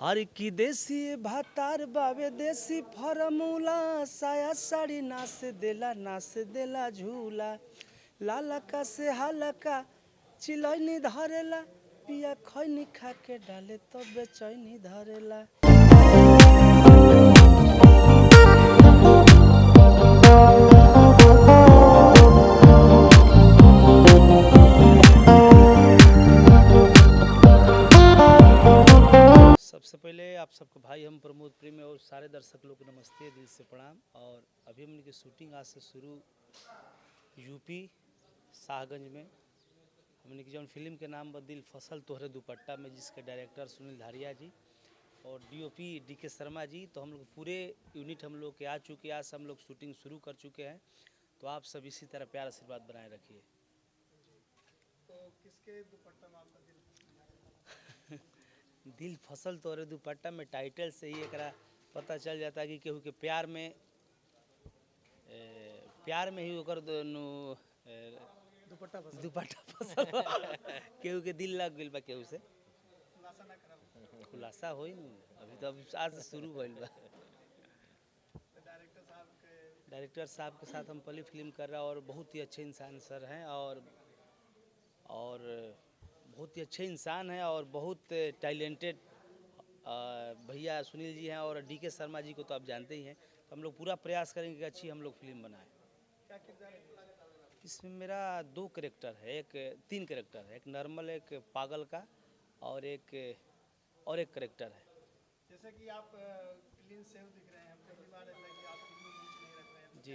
हर की देसी भातार बावे देसी फॉर्मूला साया साड़ी नास देला झूला लालका से हालका चिलैनी धरेला पिया खैनी खा के डाले तो बेचैनी धरेला। सबसे पहले आप सबको भाई हम प्रमोद प्रेमी और सारे दर्शक लोग को नमस्ते, दिल से प्रणाम। और अभी हमने की शूटिंग आज से शुरू यूपी शाहगंज में हमने की जौन फिल्म के नाम दिल फसल तोहरे दुपट्टा में, जिसके डायरेक्टर सुनील धारिया जी और डीओपी डीके शर्मा जी। तो हम लोग पूरे यूनिट हम लोग के आ चुके हैं, आज से हम लोग शूटिंग शुरू कर चुके हैं। तो आप सब इसी तरह प्यार आशीर्वाद बनाए रखिए। तो किसके दुपट्टा में आपका दिल दिल फसल तोरे दुपट्टा में टाइटल से ही एक पता चल जाता है कि केहू के प्यार में ही ओकर दुपट्टा फसल केहू के दिल लग गइल बा, केहू से खुलासा ना करब। खुलासा होई न। अभी तो आज से शुरू भइल बा। डायरेक्टर साहब के साथ हम पहली फिल्म कर रहे हैं और बहुत ही अच्छे इंसान सर हैं और बहुत ही अच्छे इंसान हैं और बहुत टैलेंटेड भैया सुनील जी हैं और डीके शर्मा जी को तो आप जानते ही हैं। तो हम लोग पूरा प्रयास करेंगे कि अच्छी हम लोग फिल्म बनाएं। क्या किरदार है इसमें मेरा 2 कैरेक्टर है, 3 कैरेक्टर है, एक नॉर्मल, एक पागल का और एक कैरेक्टर है। जैसे कि आप क्लीन सेव दिख रहे हैं, पहली बार है कि आप क्लीन नहीं रख रहे हैं। जी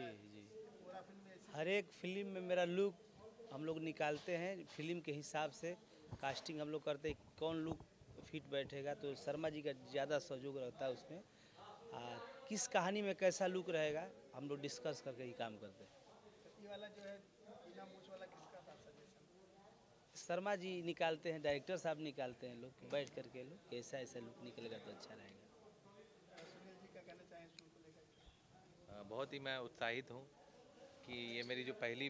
पूरा फिल्म में ऐसी हर एक फिल्म में मेरा लुक हम लोग निकालते हैं फिल्म के हिसाब से। कास्टिंग हम लोग करते हैं कौन लुक फिट बैठेगा, तो शर्मा जी का ज़्यादा सहयोग रहता है उसमें। किस कहानी में कैसा लुक रहेगा हम लोग डिस्कस करके ही काम करते हैं। ये वाला जो है बिना मूछ वाला किसका था सजेशन? शर्मा जी निकालते हैं, डायरेक्टर साहब निकालते हैं, लोग बैठ करके लोग ऐसा ऐसा लुक निकलेगा तो अच्छा रहेगा। सुनील जी क्या कहना चाहें इस फिल्म को लेकर? बहुत ही मैं उत्साहित हूँ कि ये मेरी जो पहली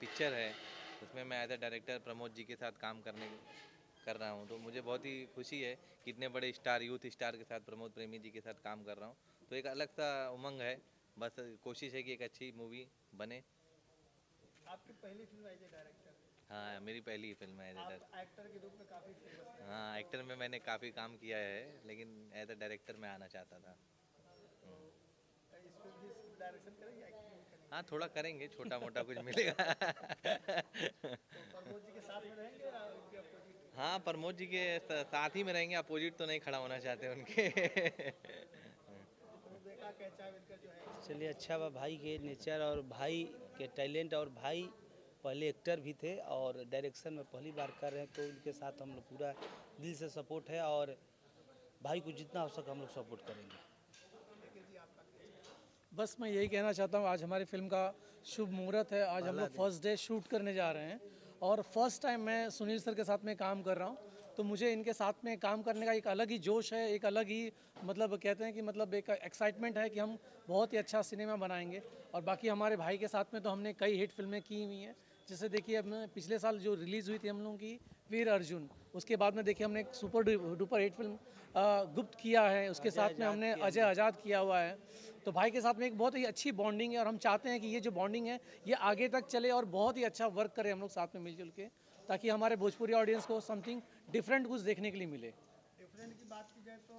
पिक्चर है उसमें मैं as a director Pramod ji के साथ काम कर रहा हूँ। तो मुझे बहुत ही खुशी है कि इतने बड़े स्टार, यूथ स्टार के साथ, प्रमोद प्रेमी जी के साथ काम कर रहा हूँ। तो एक अलग सा उमंग है। बस कोशिश है कि एक अच्छी मूवी बने। आपकी पहली फिल्म एज ए डायरेक्टर, हाँ, मेरी पहली फिल्म है एज ए आप डायरेक्टर। एक्टर के रूप में काफ़ी फेमस हैं। हाँ, एक्टर में मैंने काफ़ी काम किया है, लेकिन एज ए डायरेक्टर में आना चाहता था। तो इस पर भी डायरेक्शन करेंगे, एक्टिंग भी करेंगे? हाँ, थोड़ा करेंगे, छोटा मोटा कुछ मिलेगा। तो प्रमोद जी के साथ में रहेंगे या उनके अपोजिट? हाँ, प्रमोद जी के साथ ही में रहेंगे, अपोजिट तो नहीं खड़ा होना चाहते उनके। तो देखा कैसा इनका जो है चलिए अच्छा बा, भाई के नेचर और भाई के टैलेंट, और भाई पहले एक्टर भी थे और डायरेक्शन में पहली बार कर रहे हैं, तो उनके साथ हम लोग पूरा दिल से सपोर्ट है और भाई को जितना हो सके हम लोग सपोर्ट करेंगे। बस मैं यही कहना चाहता हूँ, आज हमारी फिल्म का शुभ मुहूर्त है। आज हम लोग फर्स्ट डे शूट करने जा रहे हैं और फर्स्ट टाइम मैं सुनील सर के साथ में काम कर रहा हूँ। तो मुझे इनके साथ में काम करने का एक अलग ही जोश है, एक अलग ही मतलब कहते हैं कि मतलब एक एक्साइटमेंट है कि हम बहुत ही अच्छा सिनेमा बनाएंगे। और बाकी हमारे भाई के साथ में तो हमने कई हिट फिल्में की हुई हैं। जैसे देखिए, अब पिछले साल जो रिलीज़ हुई थी हम लोगों की वीर अर्जुन, उसके बाद में देखिए हमने एक सुपर डुपर हिट फिल्म गुप्त किया है, उसके साथ में हमने अजय आज़ाद किया हुआ है। तो भाई के साथ में एक बहुत ही अच्छी बॉन्डिंग है और हम चाहते हैं कि ये जो बॉन्डिंग है ये आगे तक चले और बहुत ही अच्छा वर्क करें हम लोग साथ में मिलजुल के, ताकि हमारे भोजपुरी ऑडियंस को समथिंग डिफरेंट कुछ देखने के लिए मिले। डिफरेंट की बात की जाए तो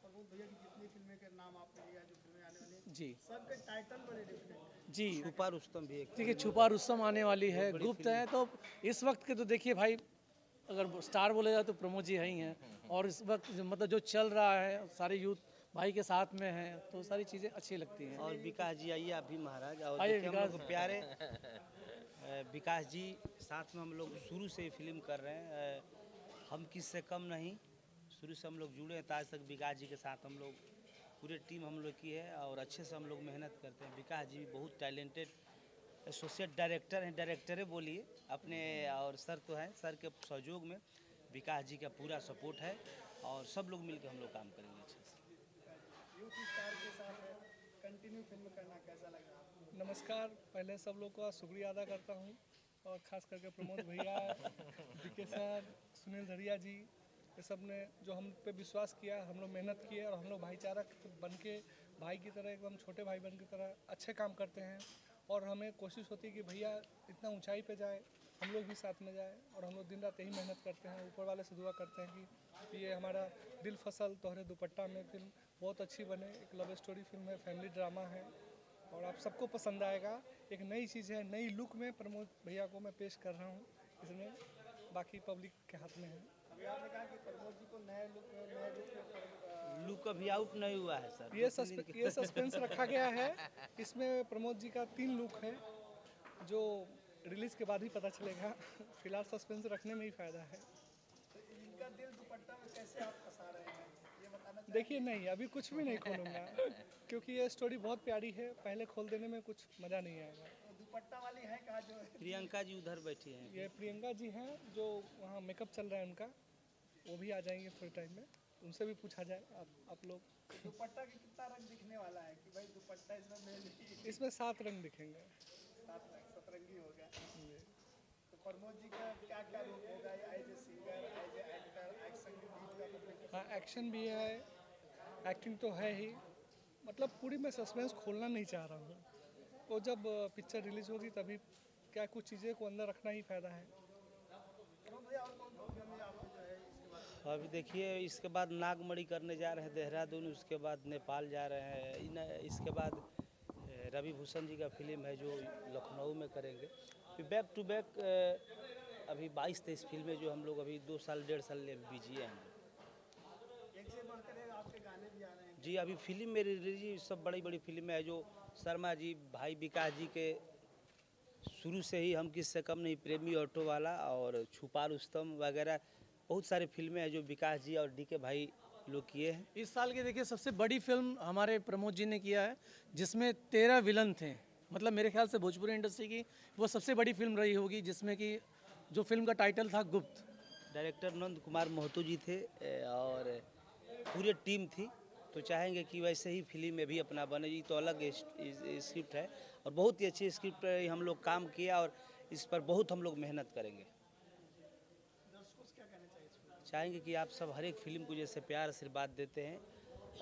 प्रमोद भैया की जितनी फिल्में के नाम आपने लिया, जो फिल्में आने वाली हैं, जी सबके टाइटल बड़े डिफरेंट हैं। जी, छुपा रुस्तम भी एक देखिए छुपा रुस्तम आने वाली है, गुप्त है। तो इस वक्त के तो देखिए भाई, अगर स्टार बोले जाए तो प्रमोद जी है ही हैं। और इस वक्त मतलब जो चल रहा है, सारे यूथ भाई के साथ में हैं, तो सारी चीज़ें अच्छी लगती हैं। और विकास जी आइए आप भी महाराज, और आइए देखिए हम विकास। लोग को प्यारे विकास जी साथ में हम लोग शुरू से ही फिल्म कर रहे हैं। हम किससे कम नहीं, शुरू से हम लोग जुड़े हैं, तो आज तक विकास जी के साथ हम लोग पूरे टीम हम लोग की है और अच्छे से हम लोग मेहनत करते हैं। विकास जी भी बहुत टैलेंटेड एसोसिएट डायरेक्टर हैं, डायरेक्टरे बोलिए अपने, और सर तो हैं, सर के सहयोग में विकास जी का पूरा सपोर्ट है और सब लोग मिलकर हम लोग काम करेंगे अच्छे से। यूथ स्टार के साथ कंटिन्यू फिल्म करना कैसा लग रहा है? नमस्कार, पहले सब लोग का शुक्रिया अदा करता हूँ और ख़ास करके प्रमोद भैया, डीके सर, सुनील धरिया जी ये सब ने जो हम पे विश्वास किया, हम लोग मेहनत किए और हम लोग भाईचारा बन के भाई की तरह, एकदम छोटे भाई बन की तरह अच्छे काम करते हैं। और हमें कोशिश होती है कि भैया इतना ऊंचाई पे जाए, हम लोग भी साथ में जाए। और हम लोग दिन रात यही मेहनत करते हैं, ऊपर वाले से दुआ करते हैं कि ये हमारा दिल फसल तोहरे दुपट्टा में फिल्म बहुत अच्छी बने। एक लव स्टोरी फिल्म है, फैमिली ड्रामा है और आप सबको पसंद आएगा। एक नई चीज़ है, नई लुक में प्रमोद भैया को मैं पेश कर रहा हूँ इसमें, बाकी पब्लिक के हाथ में है। अभी आपने कहा कि प्रमोद जी को नए लुक में लुक अभी आउट नहीं हुआ है सर। ये सस्पेंस रखा गया है। इसमें प्रमोद जी का 3 लुक है जो रिलीज के बाद ही पता चलेगा। फिलहाल सस्पेंस रखने में ही फायदा है। तो इनका दिल दुपट्टा में कैसे आप फंसा रहे हैं, ये बताना चाहिए। देखिए नहीं, अभी कुछ भी नहीं खोलूँगा क्योंकि ये स्टोरी बहुत प्यारी है, पहले खोल देने में कुछ मज़ा नहीं आएगा। तो दुपट्टा वाली है कहा जो प्रियंका जी उधर बैठी हैं। ये प्रियंका जी हैं जो वहाँ मेकअप चल रहा है उनका, वो भी आ जाएंगे थोड़े टाइम में, उनसे भी पूछा जाए आप लोग। दुपट्टा के कितना रंग दिखने वाला है कि भाई दुपट्टा इसमें मेनली इसमें 7 रंग दिखेंगे। 7 रंग सतरंगी होगा। तो प्रमोद जी का क्या क्या रोल होगा, as a singer, as a actor, action के बीच का कम्युनिकेशन? हाँ, एक्शन भी है, एक्टिंग तो है ही, मतलब पूरी मैं सस्पेंस खोलना नहीं चाह रहा हूँ। वो जब पिक्चर रिलीज होगी तभी क्या कुछ चीज़ें को अंदर रखना ही फ़ायदा है। प्रमोद भैया और कौन भूमिका में आपको जो है इसके बाद अभी देखिए इसके बाद नागमणि करने जा रहे हैं देहरादून, उसके बाद नेपाल जा रहे हैं। इसके बाद रवि भूषण जी का फिल्म है जो लखनऊ में करेंगे। फिर बैक टू बैक अभी 22-23 फिल्में जो हम लोग अभी 2 साल 1.5 साल बिजी हैं। एक से बढ़कर एक आपके गाने भी आ रहे हैं। जी अभी फिल्म मेरी रिलीज सब बड़ी बड़ी फिल्में है जो शर्मा जी, भाई विकास जी के शुरू से ही हम किससे कम नहीं, प्रेमी ऑटो वाला और छुपा रुस्तम वगैरह बहुत सारी फिल्में हैं जो विकास जी और डी के भाई लोग किए हैं। इस साल की देखिए सबसे बड़ी फिल्म हमारे प्रमोद जी ने किया है, जिसमें 13 विलन थे। मतलब मेरे ख्याल से भोजपुरी इंडस्ट्री की वो सबसे बड़ी फिल्म रही होगी, जिसमें कि जो फिल्म का टाइटल था गुप्त। डायरेक्टर नंद कुमार महतो जी थे और पूरी टीम थी। तो चाहेंगे कि वैसे ही फिल्म में भी अपना बने। जी तो अलग स्क्रिप्ट है और बहुत ही अच्छी स्क्रिप्ट पर हम लोग काम किया और इस पर बहुत हम लोग मेहनत करेंगे। दर्शकों से क्या कहना चाहिए इसमें? चाहेंगे कि आप सब हर एक फिल्म को जैसे प्यार आशीर्वाद देते हैं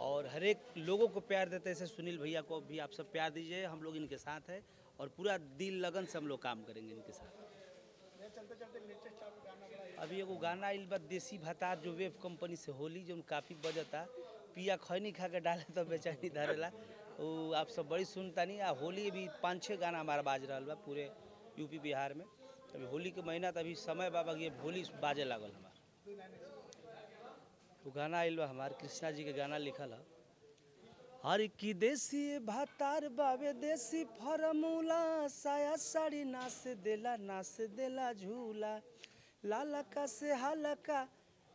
और हर एक लोगों को प्यार देते हैं, जैसे सुनील भैया को भी आप सब प्यार दीजिए। हम लोग इनके साथ हैं और पूरा दिल लगन से हम लोग काम करेंगे इनके साथ। ये चलते चलते लेटेस्ट आप गाना बड़ा अभी एगो गाना आइल बा देसी भतार जो वेब कंपनी से होली जो काफ़ी बजता, पिया खैनी खा के डाले तो बेचैनी धरेला, वो आप सब बड़ी सुनता नहीं। होली भी 5-6 गाना हमारा बाज रहा बा पूरे यूपी बिहार में। अभी होली के महीना तो अभी समय बाबा ये होली बाजे लागल हमार। वो गाना आइल बा हमार कृष्णा जी के गाना लिखल है। हर की देसी भातार बाबे देसी फॉर्मूला, साया साड़ी नाच देला झूला, लालका से हालका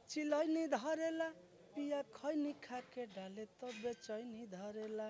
चिलैनी धरेला, पिया खैनी खा के डाले तो बेचैनी धरेला।